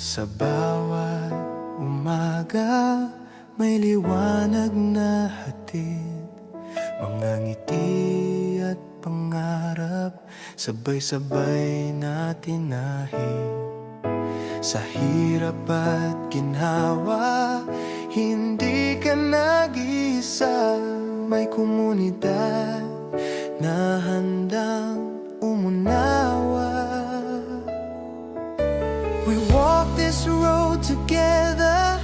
Sa bawat umaga may liwanag na hatid, mga ngiti at pangarap sabay-sabay natin nahig. Sa hirap at ginhawa, hindi ka nag-iisa, may komunidad na handang umunawa. We walk this road together,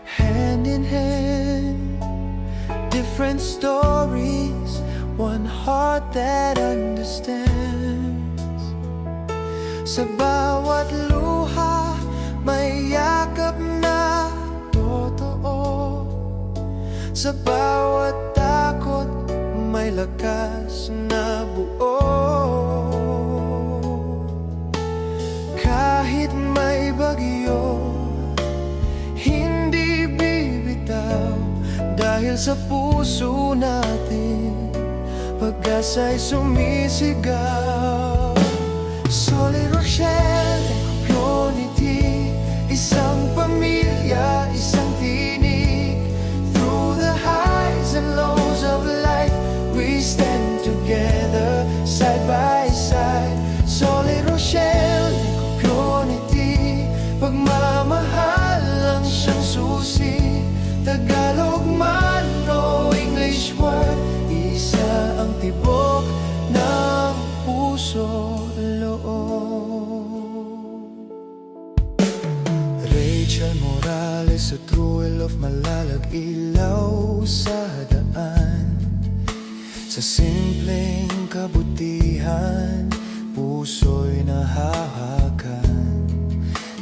hand in hand. Different stories, one heart that understands. Sa bawat luha, may yakap na totoo. Sa bawat takot, may lakas na buo. Kahit may bagyo, hindi bibitaw, dahil sa puso natin pag-asa'y sumisigaw. Solid Rochelle Community, isang pamilya, isang tinig. Through the highs and lows of life, we stand together, side by side. Solid Rochelle Community, pagmamahal lang siyang susi. Tagalog man o English word, isa ang tibok ng puso loob. Rachel Morales sa True Love, malalag ilaw sa daan. Sa simpleng kabutihan, puso'y nahahagan.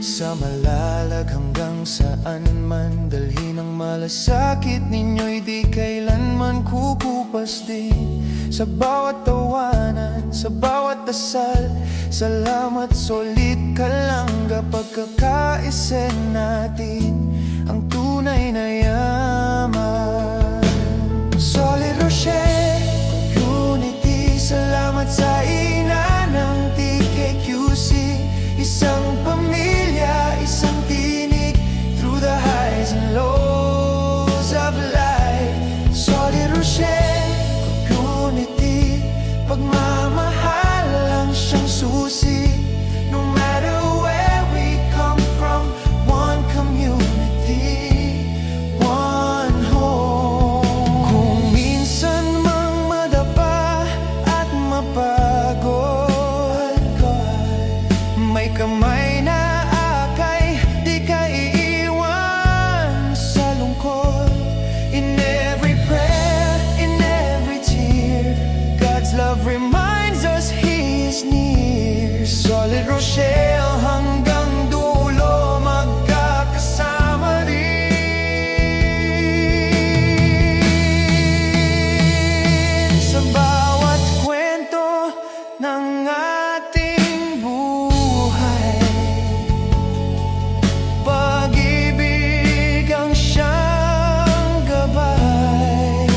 Sa malalag hanggang saan man, dalhin ang malasakit ninyo'y di kailanman kukupas din. Sa bawat tawanan, sa bawat dasal, salamat, solid ka lang kapag kakaisen natin ang tunay na yaman. Solid Rochelle Community, salamat sa ina ng TKQC. Isang pamilya, isang tinig, through the highs and lows of life. Solid Rochelle Community, pagmamahal lang siyang susi. No matter where we come from, one community, one home. Kung minsan mang madapa at mapagod, may kamay na akay, di ka iiwan sa lungkot. In every prayer, in every tear, God's love reminds us He is near. Solid Rochelle hanggang dulo, magkakasama rin. Sa bawat kwento ng ating buhay, pag-ibig ang siyang gabay.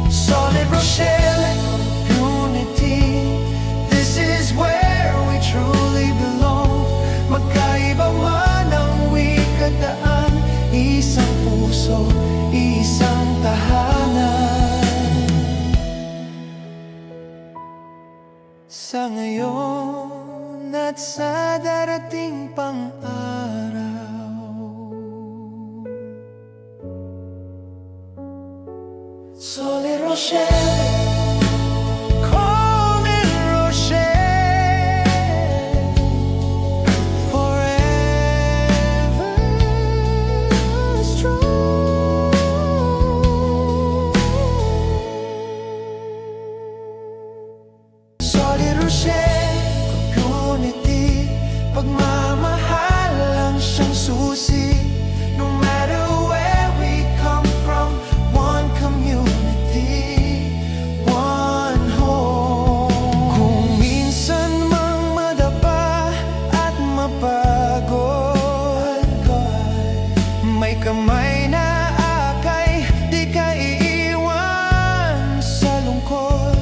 Solid Rochelle Community, this is where we truly belong. Magkaiba man ang wikadaan, isang puso, isang tahanan. Sa ngayon at sa darating pang araw, Solid Rochelle, call me Rochelle, forever strong. Solid Rochelle Community, pagmamahal lang siyang susi. No matter where we come from, one community, one home. Kung minsan mang madapa at mapagod, may kamay na akay, di ka iiwan sa lungkot.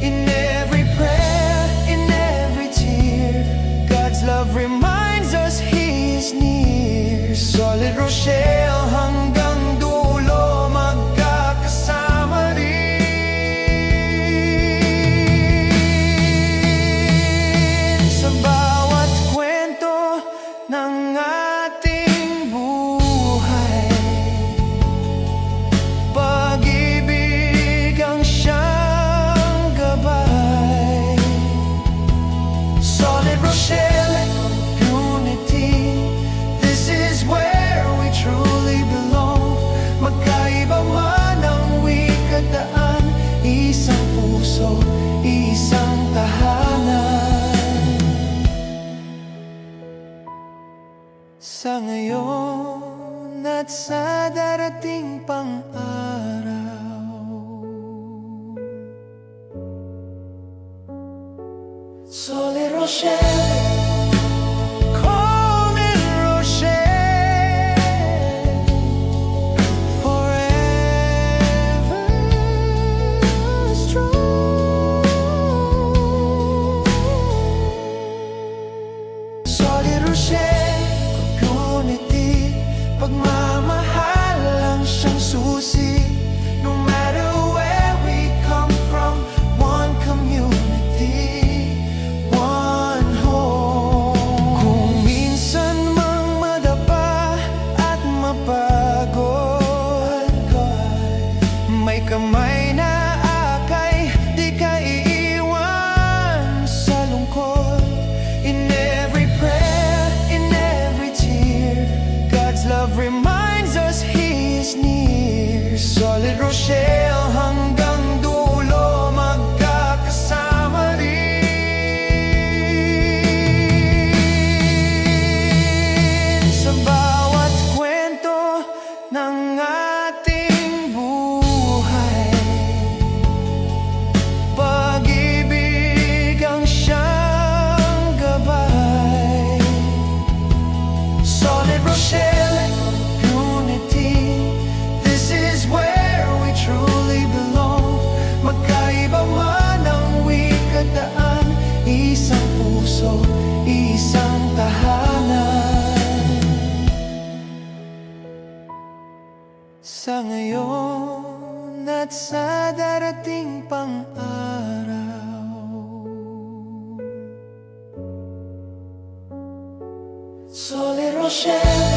In every prayer, in every tear, God's love reminds us Solid Rochelle hanggang dulo magkakasama rin sa bawat kwento ng ating buhay. Pag-ibig ang siyang gabay. Solid Rochelle community, this is where we truly belong. Magkaiba man ang wikadaan, isang puso, isang tahanan. Sa ngayon at sa darating pang araw, Solid Rochelle, call me Rochelle, forever strong. Solid Rochelle community, pagmamahal lang siyang susi. No matter where we come from, one community, one home. Kung minsan mang madapa at mapagod, may kamay na akay, di ka iiwan sa lungkot. In every prayer, in every tear, God's love reminds us He is near. Solid Rochelle hanggang dulo magkakasama rin sa bawat kwento ng ating buhay. Pag-ibig ang siyang gabay. Solid Rochelle community, this is where we truly belong. Magkaiba man ang wikadaan, isang puso, isang tahanan. Sa ngayon at sa darating pang araw, Solid Rochelle.